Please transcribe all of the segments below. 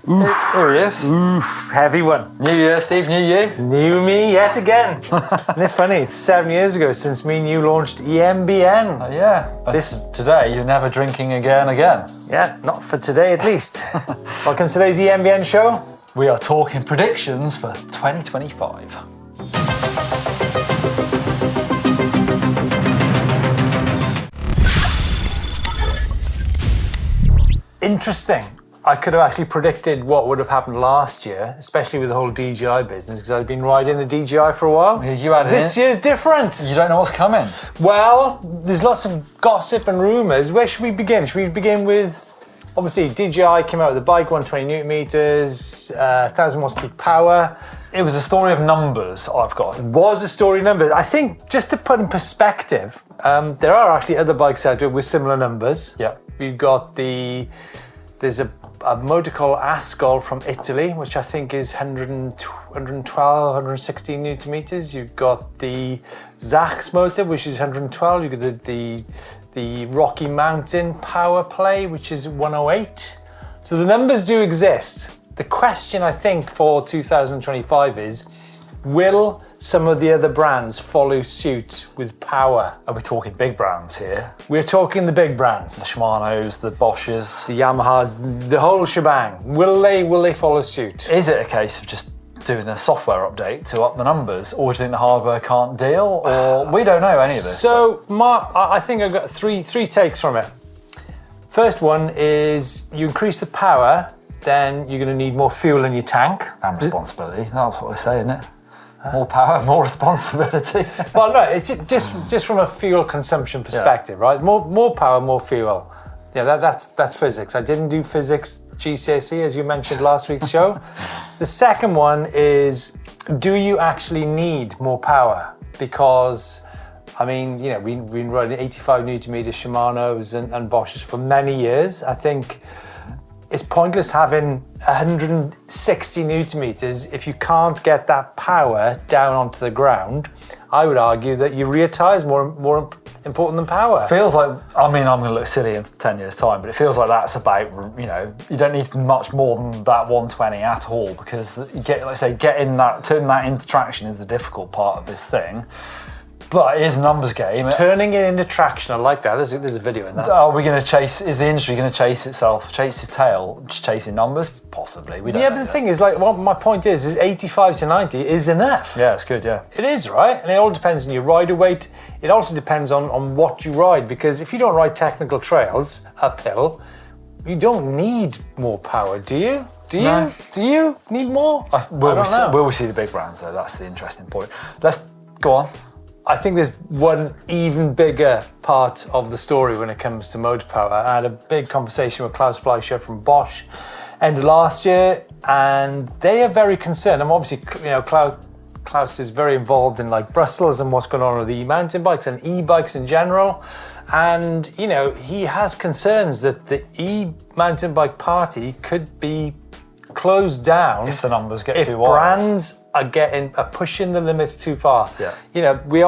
Here he is. Oof, heavy one. New year, Steve, new you. New me yet again. Isn't it funny? It's 7 years ago since me and you launched EMBN. Yeah. Today, you're never drinking again. Yeah, not for today at least. Welcome to today's EMBN show. We are talking predictions for 2025. Interesting. I could have actually predicted what would have happened last year, especially with the whole DJI business, because I've been riding the DJI for a while. This year's different. You don't know what's coming. Well, there's lots of gossip and rumours. Where should we begin? Should we begin with, obviously, DJI came out with the bike, 120 newton meters, 1,000 watts peak power. It was a story of numbers, I've got. It was a story of numbers. I think, just to put in perspective, there are actually other bikes out there with similar numbers. Yeah. We've got there's a motor called Ascol from Italy, which I think is 112, 116 newton meters. You've got the Zax motor, which is 112. You've got the Rocky Mountain Power Play, which is 108. So the numbers do exist. The question, I think, for 2025 is, will some of the other brands follow suit with power? Are we talking big brands here? We're talking the big brands. The Shimano's, the Bosches. The Yamahas, the whole shebang. Will they follow suit? Is it a case of just doing a software update to up the numbers, or do you think the hardware can't deal, or we don't know any of this? So, I think I've got three takes from it. First one is you increase the power, then you're going to need more fuel in your tank. And responsibility, that's what I say, isn't it? More power, more responsibility. Well, no, it's just from a fuel consumption perspective, right? More power, more fuel. Yeah, that's physics. I didn't do physics GCSE, as you mentioned last week's show. The second one is, do you actually need more power? Because, I mean, you know, we've been running 85 newton meter Shimano's and Bosches for many years. I think it's pointless having 160 newton meters if you can't get that power down onto the ground. I would argue that your rear tyre is more important than power. Feels like, I mean, I'm going to look silly in 10 years' time, but it feels like that's about, you know, you don't need much more than that 120 at all, because you get, like I say, turning that into traction is the difficult part of this thing. But it is a numbers game. Turning it into traction, I like that. There's a video in that. Are we going to is the industry going to chase its tail, just chasing numbers? Possibly. We don't know but the thing is, like, well, my point is 85 to 90 is enough. Yeah, it's good, yeah. It is, right? And it all depends on your rider weight. It also depends on what you ride, because if you don't ride technical trails uphill, you don't need more power, do you? No. Do you need more? Will we see the big brands, though? That's the interesting point. Let's go on. I think there's one even bigger part of the story when it comes to motor power. I had a big conversation with Klaus Fleischer from Bosch end of last year, and they are very concerned. And obviously, you know, Klaus is very involved in like Brussels and what's going on with the mountain bikes and e-bikes in general. And, you know, he has concerns that the e-mountain bike party could be closed down if the numbers get too wide. Brands are pushing the limits too far. Yeah. You know, we're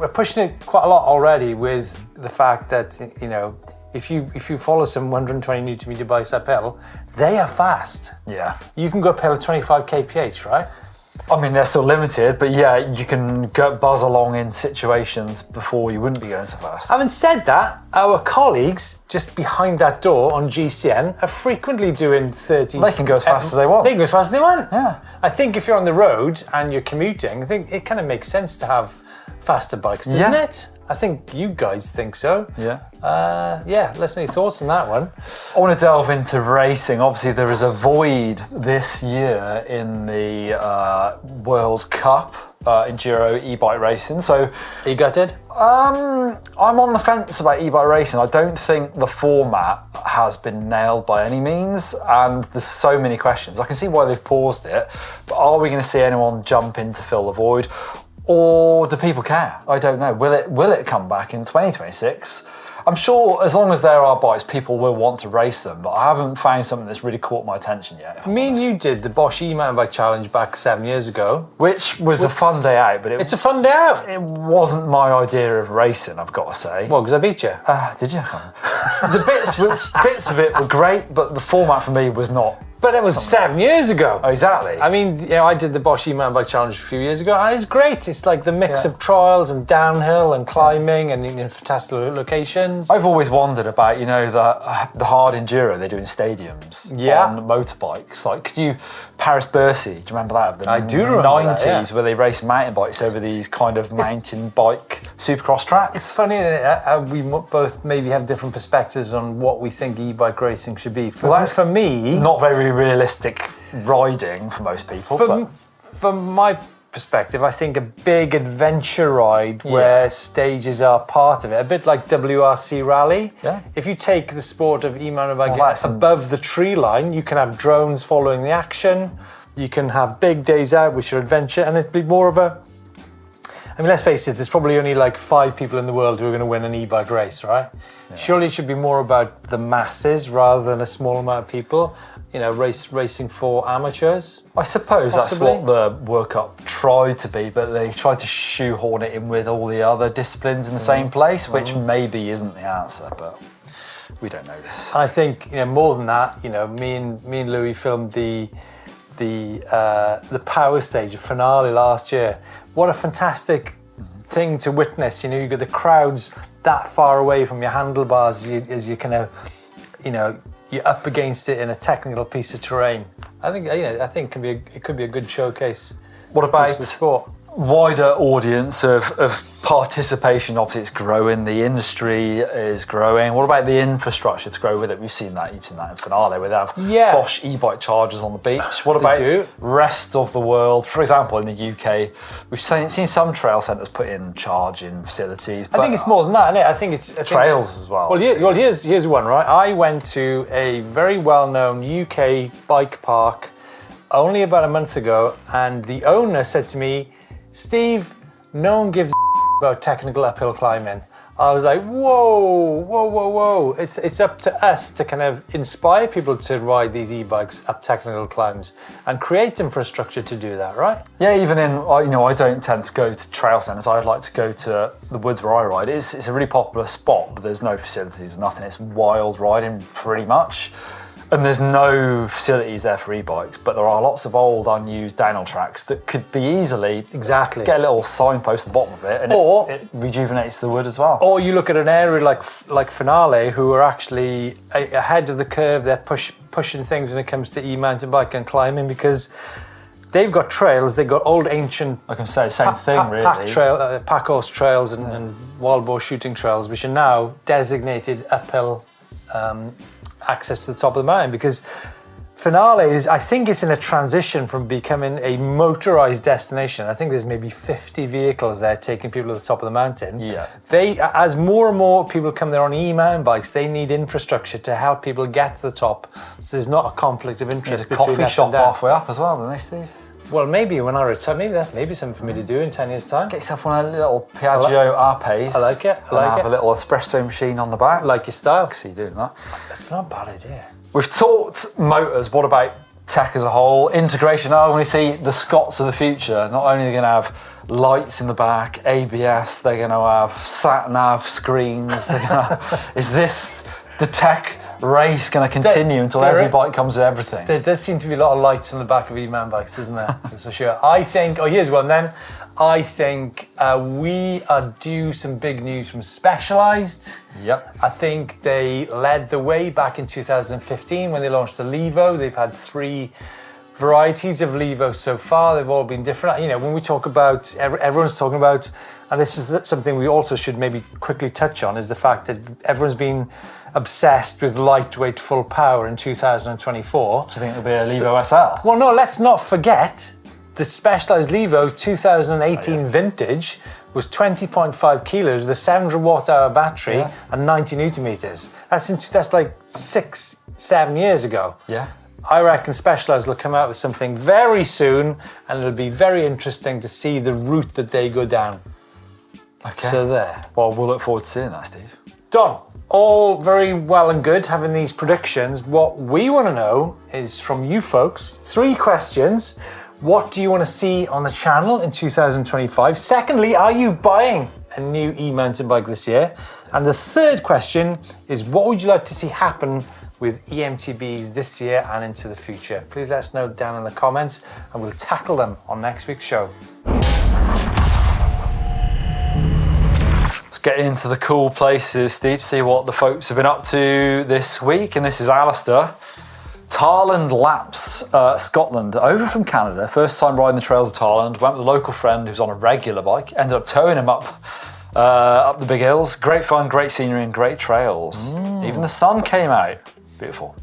pushing it quite a lot already with the fact that, you know, if you follow some 120 newton meter bikes uphill, they are fast. Yeah. You can go uphill at 25 kph, right? I mean, they're still limited, but yeah, you can buzz along in situations before you wouldn't be going so fast. Having said that, our colleagues just behind that door on GCN are frequently doing 30. They can go as fast as they want. They can go as fast as they want. Yeah. I think if you're on the road and you're commuting, I think it kind of makes sense to have faster bikes, doesn't it? I think you guys think so. Yeah. Let's know your thoughts on that one. I want to delve into racing. Obviously, there is a void this year in the World Cup Enduro e-bike racing. So, are you gutted? I'm on the fence about e-bike racing. I don't think the format has been nailed by any means, and there's so many questions. I can see why they've paused it, but are we going to see anyone jump in to fill the void? Or do people care? I don't know. Will it come back in 2026? I'm sure as long as there are bikes, people will want to race them, but I haven't found something that's really caught my attention yet. Me and you did the Bosch e-mountain bike challenge back 7 years ago. Which was a fun day out, but It's a fun day out. it wasn't my idea of racing, I've got to say. Well, because I beat you. Did you? The bits of it were great, but the format for me was not. But it was 7 years ago. Oh, exactly. I mean, you know, I did the Bosch e-mountain bike challenge a few years ago, and it's great. It's like the mix of trials and downhill and climbing and in fantastic locations. I've always wondered about, you know, the hard enduro they do in stadiums on motorbikes. Like, could you Paris-Bercy? Do you remember that? I do remember 90s, that, where they raced mountain bikes over these kind of mountain bike supercross tracks. It's funny how we both maybe have different perspectives on what we think e-bike racing should be. For me, not very realistic riding for most people. From my perspective, I think a big adventure ride where stages are part of it, a bit like WRC Rally. Yeah. If you take the sport of e-mountain bike above the tree line, you can have drones following the action. You can have big days out, which are adventure, and it'd be more of a. I mean, let's face it, there's probably only like 5 people in the world who are going to win an e-bike race, right? Yeah. Surely it should be more about the masses rather than a small amount of people, you know, racing for amateurs. I suppose possibly. That's what the World Cup tried to be, but they tried to shoehorn it in with all the other disciplines in the same place, which maybe isn't the answer, but we don't know this. I think, you know, more than that, you know, me and Louis filmed the power stage of finale last year. What a fantastic thing to witness. You know, you got the crowds that far away from your handlebars as you kind of, you know, you're up against it in a technical piece of terrain. I think it could be a good showcase. What about the sport? Wider audience of participation? Obviously it's growing, the industry is growing. What about the infrastructure to grow with it? You've seen that in Finale where they have Bosch e-bike chargers on the beach. What about rest of the world? For example, in the UK, we've seen some trail centres put in charging facilities. I think it's more than that, isn't it? I think it's trails as well. Well, here's one, right? I went to a very well-known UK bike park only about a month ago, and the owner said to me, Steve, no one gives about technical uphill climbing. I was like, whoa. It's up to us to kind of inspire people to ride these e-bikes up technical climbs and create infrastructure to do that, right? Yeah, even in, you know, I don't tend to go to trail centres. I'd like to go to the woods where I ride. It's a really popular spot, but there's no facilities, nothing. It's wild riding pretty much. And there's no facilities there for e-bikes, but there are lots of old unused downhill tracks that could be easily get a little signpost at the bottom of it, and it rejuvenates the wood as well. Or you look at an area like Finale, who are actually ahead of the curve. They're pushing things when it comes to e-mountain bike and climbing, because they've got trails. They've got old ancient. I can say same thing really. Pack horse trails and wild boar shooting trails, which are now designated uphill. Access to the top of the mountain, because Finale is, I think it's in a transition from becoming a motorized destination. I think there's maybe 50 vehicles there taking people to the top of the mountain. Yeah. As more and more people come there on e-mountain bikes, they need infrastructure to help people get to the top, so there's not a conflict of interest between coffee shop halfway up as well, don't they, Steve? Well, maybe when I retire, maybe something for me to do in 10 years' time. Get yourself one of the little Piaggio R-Pace. I like it. Have a little espresso machine on the back. Like your style. I see you doing that. It's not a bad idea. We've talked motors. What about tech as a whole? Integration. I want to see the Scots of the future. Not only are they going to have lights in the back, ABS, they're going to have sat-nav screens. Is this the tech race going to continue until every bike comes with everything? There does seem to be a lot of lights on the back of e-mountain bikes, isn't there? That's for sure. I think, here's one then. I think we are due some big news from Specialized. Yep. I think they led the way back in 2015 when they launched the Levo. They've had 3 varieties of Levo so far. They've all been different. You know, when we talk about, everyone's talking about, and this is something we also should maybe quickly touch on, is the fact that everyone's been obsessed with lightweight full power in 2024. Do you think it'll be a Levo SL? Well, no, let's not forget the Specialized Levo 2018 vintage was 20.5 kilos with a 700 watt hour battery and 90 newton meters. That's like 6-7 years ago. Yeah. I reckon Specialized will come out with something very soon, and it'll be very interesting to see the route that they go down. Okay. So there. Well, we'll look forward to seeing that, Steve. Don, all very well and good having these predictions. What we want to know is from you folks, 3 questions. What do you want to see on the channel in 2025? Secondly, are you buying a new e-mountain bike this year? And the third question is, what would you like to see happen with eMTBs this year and into the future? Please let us know down in the comments and we'll tackle them on next week's show. Let's get into the cool places, Steve, see what the folks have been up to this week. And this is Alistair. Tarland Laps, Scotland, over from Canada. First time riding the trails of Tarland. Went with a local friend who's on a regular bike. Ended up towing him up the big hills. Great fun, great scenery and great trails. Even the sun came out. Beautiful.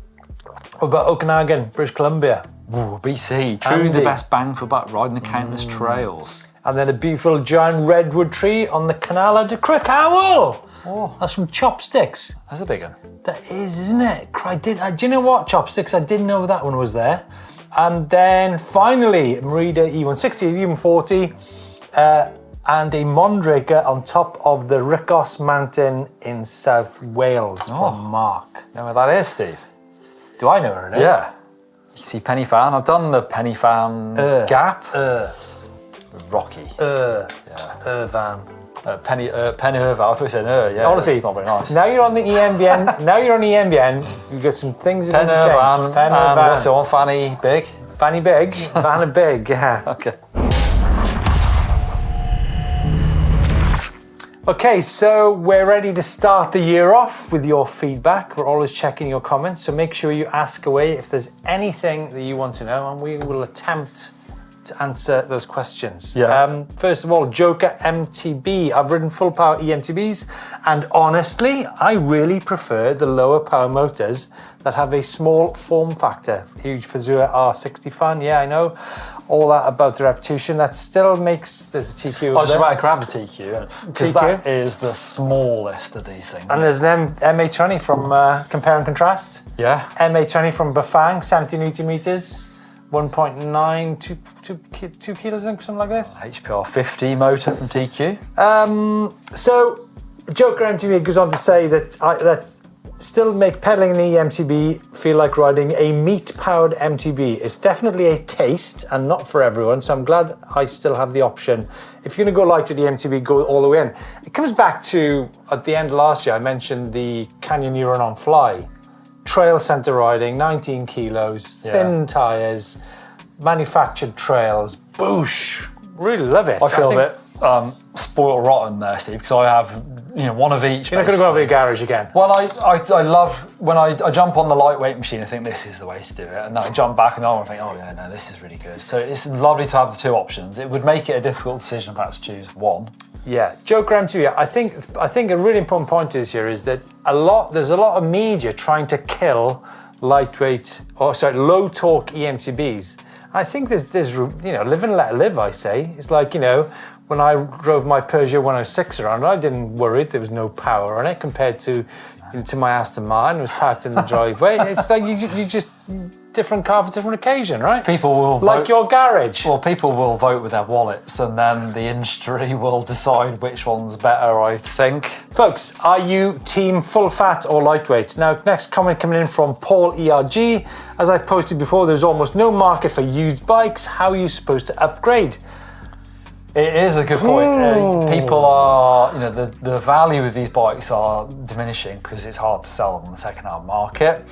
What about Okanagan, British Columbia? Ooh, BC, truly the best bang for buck, riding the countless trails. And then a beautiful giant redwood tree on the Canal de Crickhowell. Oh, That's from Chopsticks. that's a big one. That is, isn't it? Do you know what, Chopsticks? I didn't know that one was there. And then finally, Merida E160, E140, and a Mondraker on top of the Ricos Mountain in South Wales from Mark. You know where that is, Steve? Do I know where it is? Yeah. You can see Penny Fan. I've done the Penny Fan gap. Rocky. Van. Penny Irva. I thought you said yeah. Honestly, it's not very nice. now you're on the EMBN. Now you're on EMBN. You've got some things that Penny need to change. Irvan. And what's the one? Fanny Big? Fanny Big. Vanna Big, yeah. Okay. Okay, so we're ready to start the year off with your feedback. We're always checking your comments, so make sure you ask away if there's anything that you want to know, and we will attempt to answer those questions. Yeah. First of all, Joker MTB. I've ridden full power eMTBs, and honestly, I really prefer the lower power motors that have a small form factor. Huge Fazua R60 fan, yeah, I know. All that about the reputation. That still makes, there's a TQ. I was about to grab the TQ, because TQ? that is the smallest of these things. And there's an MA20 from Compare and Contrast. Yeah. MA20 from Bafang, 70 Newton meters, 1.9, 2 kilos, I think, something like this. HPR 50 motor from TQ. So Joker MTB goes on to say that still make pedaling in the eMTB feel like riding a meat-powered MTB. It's definitely a taste and not for everyone, so I'm glad I still have the option. If you're going to go light with the eMTB, go all the way in. It comes back to, at the end of last year, I mentioned the Canyon Neuron on Fly. Trail centre riding, 19 kilos, thin tyres, manufactured trails, boosh. Really love it. I feel a bit spoiled rotten there, Steve, because I have one of each. You're not going to go over your garage again. Well, I love when I jump on the lightweight machine. I think this is the way to do it, and then I jump back and I think, oh yeah, no, this is really good. So it's lovely to have the 2 options. It would make it a difficult decision if I had to choose one. Yeah, Joker MTB. I think a really important point is that there's a lot of media trying to kill low torque eMTBs. I think there's live and let live. I say it's like when I drove my Peugeot 106 around, I didn't worry there was no power on it compared to my Aston Martin. It was parked in the driveway. It's like you just different car for different occasion, right? People will like your garage. Well, people will vote with their wallets, and then the industry will decide which one's better, I think. Folks, are you team full fat or lightweight? Now, next comment coming in from Paul ERG. As I've posted before, there's almost no market for used bikes. How are you supposed to upgrade? It is a good point. People are, the value of these bikes are diminishing because it's hard to sell them on the second-hand market.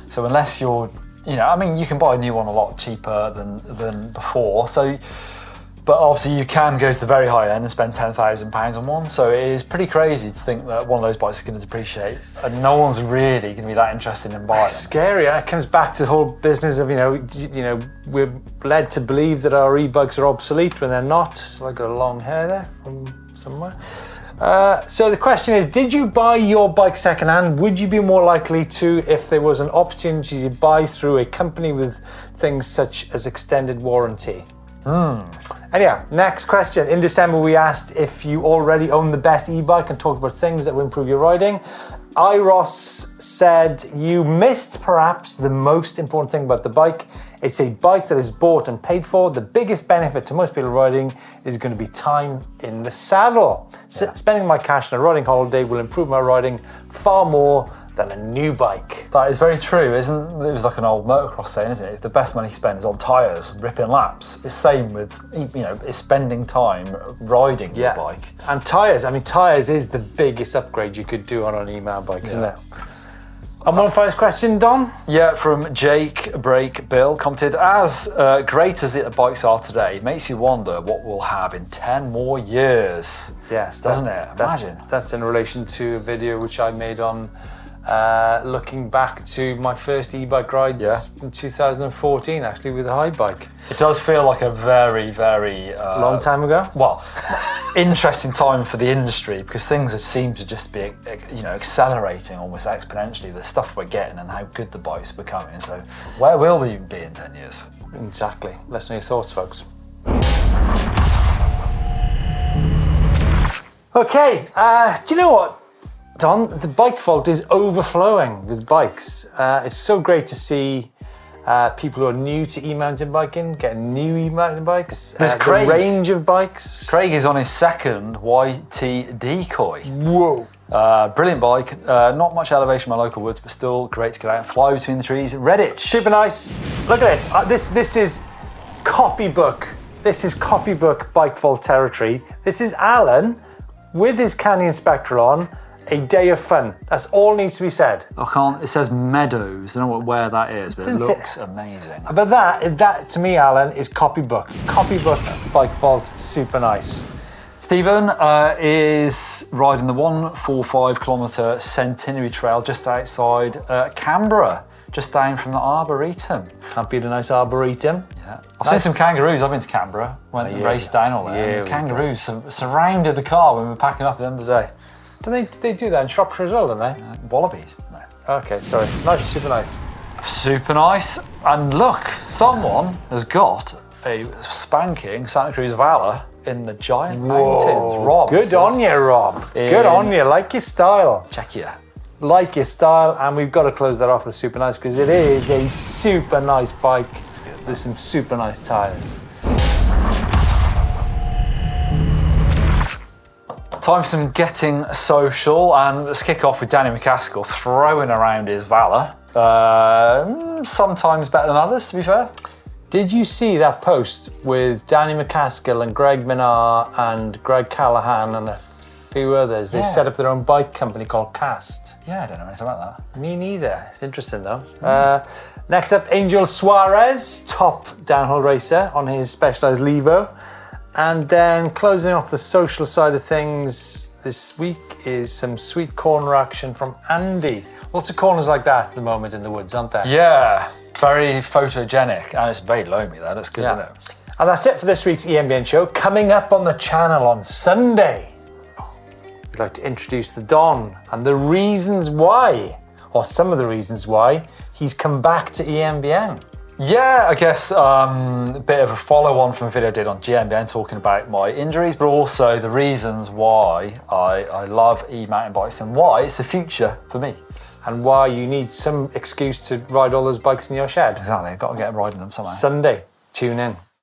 So unless you're, you can buy a new one a lot cheaper than before. So, but obviously you can go to the very high end and spend £10,000 on one. So it is pretty crazy to think that one of those bikes is going to depreciate, and no one's really going to be that interested in buying them. Scary. It comes back to the whole business of we're led to believe that our e-bikes are obsolete when they're not. So I got a long hair there from somewhere. So the question is, did you buy your bike secondhand? Would you be more likely to if there was an opportunity to buy through a company with things such as extended warranty? Anyhow, next question. In December, we asked if you already own the best e-bike and talked about things that will improve your riding. Iros said, you missed perhaps the most important thing about the bike. It's a bike that is bought and paid for. The biggest benefit to most people riding is going to be time in the saddle. Spending my cash on a riding holiday will improve my riding far more than a new bike. That is very true, isn't it? It was like an old motocross saying, isn't it? If the best money you spend is on tyres, ripping laps, it's same with, it's spending time riding your bike. And tyres is the biggest upgrade you could do on an e-mountain bike, isn't it? And one final question, Don? Yeah, from Jake Break Bill, commented, as great as the bikes are today, it makes you wonder what we'll have in 10 more years. Yes. Doesn't it? Imagine. That's in relation to a video which I made on looking back to my first e-bike rides in 2014, actually, with a high bike. It does feel like a very, very... long time ago? Well, interesting time for the industry, because things seem to just be, accelerating almost exponentially, the stuff we're getting and how good the bikes are becoming. So where will we be in 10 years? Exactly. Let us know your thoughts, folks. Okay, do you know what, Don? The bike vault is overflowing with bikes. It's so great to see people who are new to e-mountain biking getting new e-mountain bikes. There's Craig. The range of bikes. Craig is on his second YT Decoy. Whoa. Brilliant bike. Not much elevation in my local woods, but still great to get out and fly between the trees. Redditch. Super nice. Look at this. This is copybook. This is copybook bike vault territory. This is Alan with his Canyon Spectral on. A day of fun. That's all needs to be said. It says Meadows. I don't know where that is, but it looks amazing. But that to me, Alan, is copybook. Copybook bike vault, super nice. Stephen is riding the 145 kilometre Centenary Trail just outside Canberra, just down from the Arboretum. Can't beat a nice Arboretum. Yeah. I've seen some kangaroos. I've been to Canberra, went and raced down all there. Yeah, the kangaroos surrounded the car when we were packing up at the end of the day. They do that in Shropshire as well, don't they? Wallabies, no. Okay, sorry. Nice, super nice. Super nice. And look, someone has got a spanking Santa Cruz Valor in the Giant Mountains. Rob. Good on you, Rob. Good on you. Like your style. Check you. Like your style. And we've got to close that off with super nice because it is a super nice bike. It's good. There's some super nice tyres. Time for some getting social, and let's kick off with Danny McCaskill throwing around his Valor. Sometimes better than others, to be fair. Did you see that post with Danny McCaskill and Greg Minar and Greg Callahan and a few others? They've set up their own bike company called Cast. Yeah, I don't know anything about that. Me neither. It's interesting though. Next up, Angel Suarez, top downhill racer on his Specialized Levo. And then closing off the social side of things this week is some sweet corner action from Andy. Lots of corners like that at the moment in the woods, aren't there? Yeah, very photogenic, and it's very loamy there. That's good, isn't it? And that's it for this week's EMBN show. Coming up on the channel on Sunday, we'd like to introduce the Don and the reasons why, or some of the reasons why, he's come back to EMBN. Yeah, I guess a bit of a follow-on from a video I did on GMBN talking about my injuries, but also the reasons why I love e-mountain bikes and why it's the future for me. And why you need some excuse to ride all those bikes in your shed. Exactly, I've got to get riding them somehow. Sunday, tune in.